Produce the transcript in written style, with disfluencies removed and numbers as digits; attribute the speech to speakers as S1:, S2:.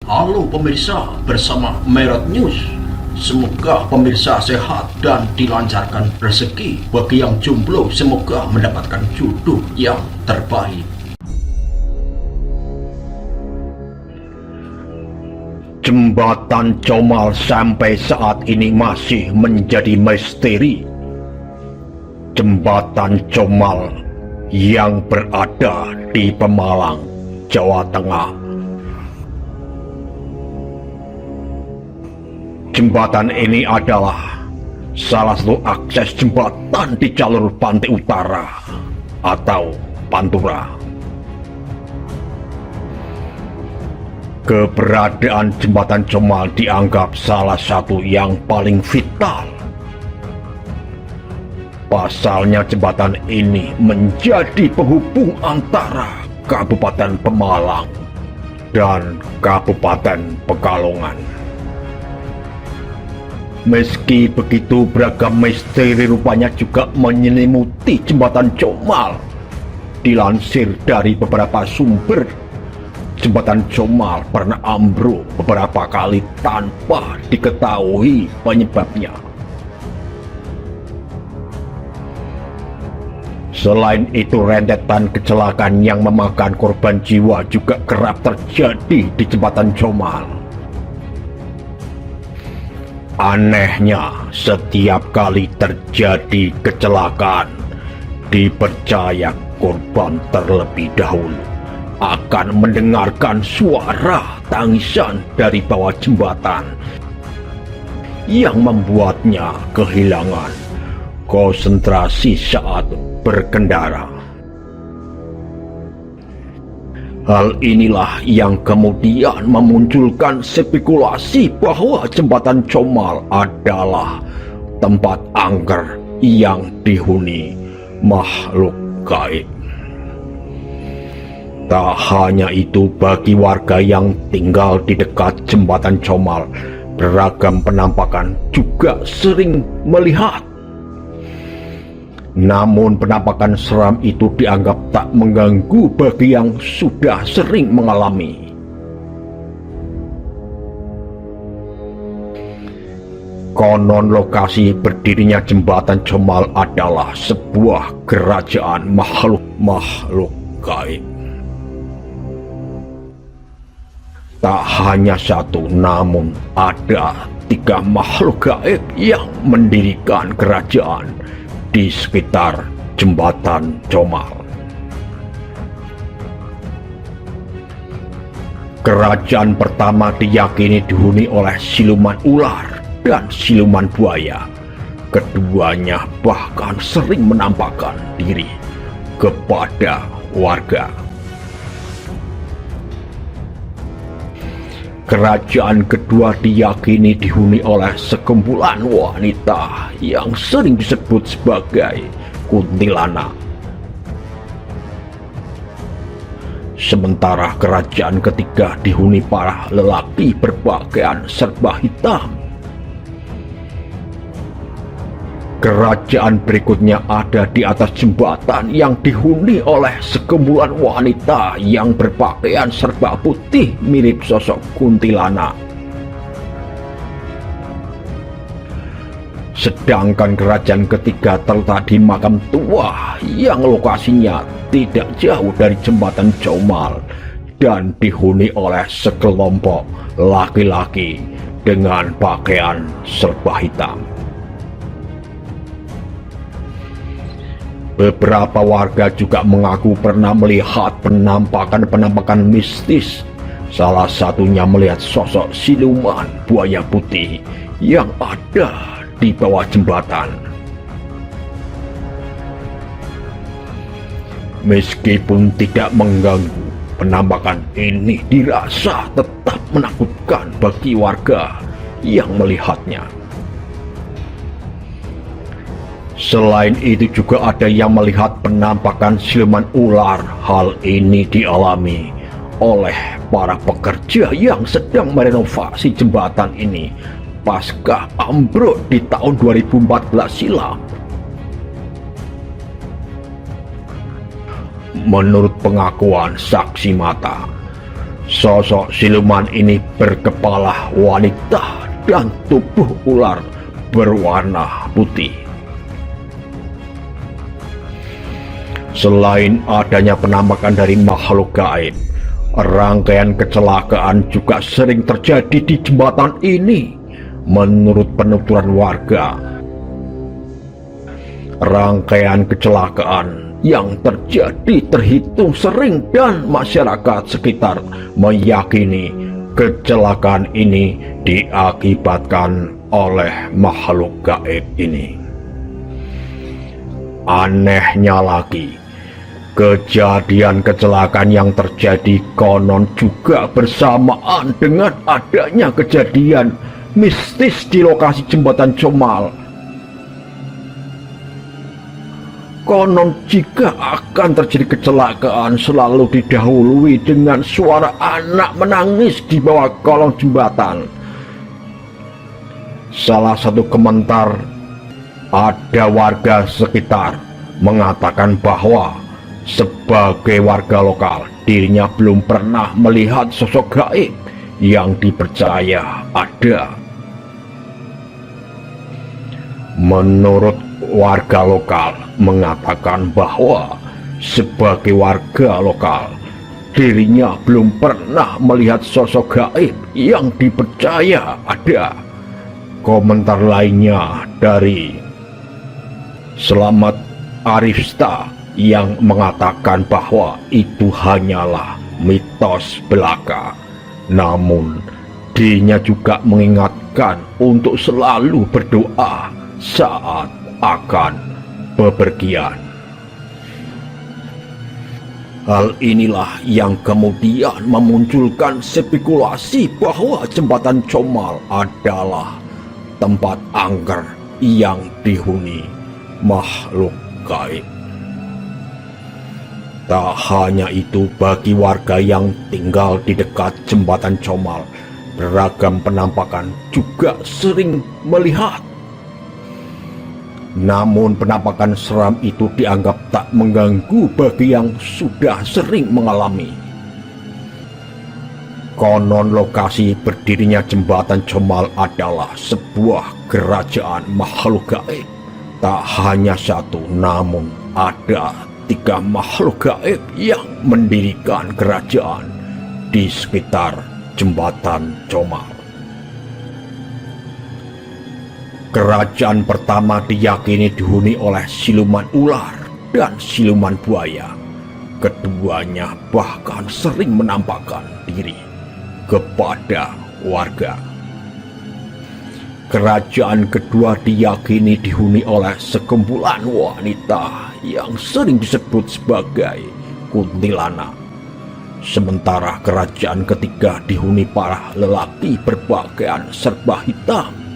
S1: Halo pemirsa, bersama Merot News. Semoga pemirsa sehat dan dilancarkan rezeki. Bagi yang jomblo, semoga mendapatkan jodoh yang terbaik. Jembatan Comal sampai saat ini masih menjadi misteri. Jembatan Comal yang berada di Pemalang, Jawa Tengah. Jembatan ini adalah salah satu akses jembatan di jalur pantai utara atau Pantura. Keberadaan jembatan Comal dianggap salah satu yang paling vital. Pasalnya jembatan ini menjadi penghubung antara Kabupaten Pemalang dan Kabupaten Pekalongan. Meski begitu, beragam misteri rupanya juga menyelimuti jembatan Comal. Dilansir dari beberapa sumber, jembatan Comal pernah ambruk beberapa kali tanpa diketahui penyebabnya. Selain itu, rentetan kecelakaan yang memakan korban jiwa juga kerap terjadi di jembatan Comal. Anehnya, setiap kali terjadi kecelakaan, dipercaya korban terlebih dahulu akan mendengarkan suara tangisan dari bawah jembatan yang membuatnya kehilangan konsentrasi saat berkendara. Hal inilah yang kemudian memunculkan spekulasi bahwa jembatan Comal adalah tempat angker yang dihuni makhluk gaib. Tak hanya itu, bagi warga yang tinggal di dekat jembatan Comal, beragam penampakan juga sering melihat. Namun penampakan seram itu dianggap tak mengganggu bagi yang sudah sering mengalami. Konon lokasi berdirinya jembatan Comal adalah sebuah kerajaan makhluk gaib. Tak hanya satu, namun ada 3 makhluk gaib yang mendirikan kerajaan di sekitar jembatan Comal. Kerajaan pertama diyakini dihuni oleh siluman ular dan siluman buaya. Keduanya bahkan sering menampakkan diri kepada warga. Kerajaan kedua diyakini dihuni oleh sekumpulan wanita yang sering disebut sebagai kuntilanak. Sementara kerajaan ketiga dihuni para lelaki berpakaian serba hitam. Kerajaan berikutnya ada di atas jembatan yang dihuni oleh sekumpulan wanita yang berpakaian serba putih mirip sosok kuntilanak. Sedangkan kerajaan ketiga terletak di makam tua yang lokasinya tidak jauh dari jembatan Comal dan dihuni oleh sekelompok laki-laki dengan pakaian serba hitam. Beberapa warga juga mengaku pernah melihat penampakan mistis. Salah satunya melihat sosok siluman buaya putih yang ada di bawah jembatan. Meskipun tidak mengganggu, penampakan ini dirasa tetap menakutkan bagi warga yang melihatnya. Selain itu juga ada yang melihat penampakan siluman ular. Hal ini dialami oleh para pekerja yang sedang merenovasi jembatan ini pasca ambruk di tahun 2014 silam. Menurut pengakuan saksi mata, Sosok siluman ini berkepala wanita dan tubuh ular berwarna putih. Selain adanya penampakan dari makhluk gaib, rangkaian kecelakaan juga sering terjadi di jembatan ini. Menurut penuturan warga, rangkaian kecelakaan yang terjadi terhitung sering dan masyarakat sekitar meyakini kecelakaan ini diakibatkan oleh makhluk gaib ini. Anehnya lagi, kejadian kecelakaan yang terjadi konon juga bersamaan dengan adanya kejadian mistis di lokasi jembatan Comal. Konon jika akan terjadi kecelakaan selalu didahului dengan suara anak menangis di bawah kolong jembatan. Salah satu komentar, ada warga sekitar mengatakan bahwa sebagai warga lokal dirinya belum pernah melihat sosok gaib yang dipercaya ada. Menurut warga lokal mengatakan bahwa sebagai warga lokal dirinya belum pernah melihat sosok gaib yang dipercaya ada. Komentar lainnya dari Selamat Arifsta yang mengatakan bahwa itu hanyalah mitos belaka. Namun dirinya juga mengingatkan untuk selalu berdoa saat akan bepergian. Hal inilah yang kemudian memunculkan spekulasi bahwa jembatan Comal adalah tempat angker yang dihuni makhluk gaib. Tak hanya itu, bagi warga yang tinggal di dekat jembatan Comal, beragam penampakan juga sering melihat. Namun penampakan seram itu dianggap tak mengganggu bagi yang sudah sering mengalami. Konon lokasi berdirinya jembatan Comal adalah sebuah kerajaan makhluk gaib. Tak hanya satu, namun ada 3 makhluk gaib yang mendirikan kerajaan di sekitar jembatan Comal. Kerajaan pertama diyakini dihuni oleh siluman ular dan siluman buaya. Keduanya bahkan sering menampakkan diri kepada warga. Kerajaan kedua diyakini dihuni oleh sekumpulan wanita yang sering disebut sebagai kuntilanak. Sementara kerajaan ketiga dihuni para lelaki berpakaian serba hitam